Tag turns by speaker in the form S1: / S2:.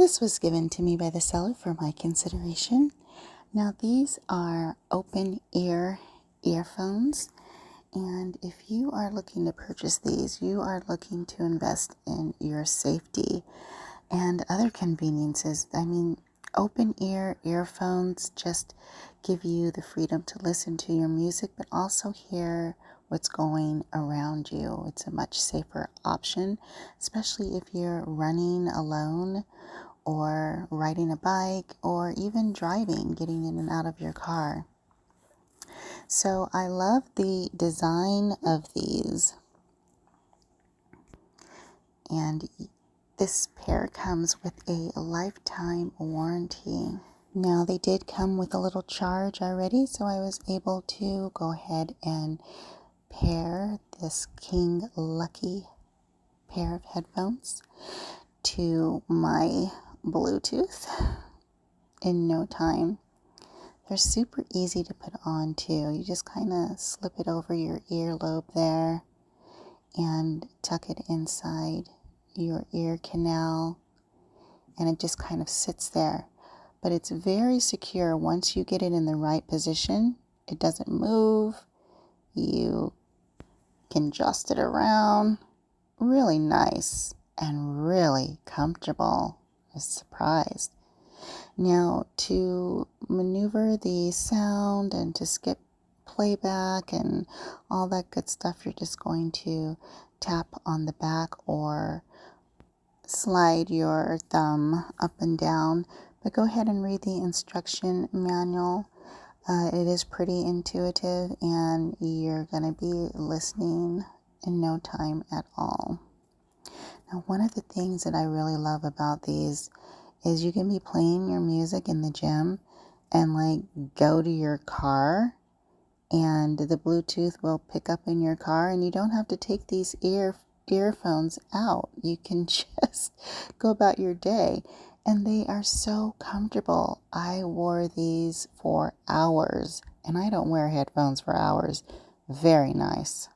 S1: This was given to me by the seller for my consideration. Now these are open ear earphones, and if you are looking to purchase these, you are looking to invest in your safety and other conveniences. I mean, open ear earphones just give you the freedom to listen to your music, but also hear what's going around you. It's a much safer option, especially if you're running alone or riding a bike or even driving, getting in and out of your car. So I love the design of these. And this pair comes with a lifetime warranty. Now they did come with a little charge already, so I was able to go ahead and pair this Kinglucky pair of headphones to my Bluetooth in no time. They're super easy to put on too. You just kind of slip it over your earlobe there and tuck it inside your ear canal, and it just kind of sits there. But it's very secure once you get it in the right position. It doesn't move. You can adjust it around. Really nice and really comfortable. I was surprised. Now, to maneuver the sound and to skip playback and all that good stuff, you're just going to tap on the back or slide your thumb up and down. But go ahead and read the instruction manual. It is pretty intuitive, and you're going to be listening in no time at all. Now, one of the things that I really love about these is you can be playing your music in the gym and like go to your car, and the Bluetooth will pick up in your car, and you don't have to take these earphones out. You can just go about your day, and they are so comfortable. I wore these for hours, and I don't wear headphones for hours. Very nice.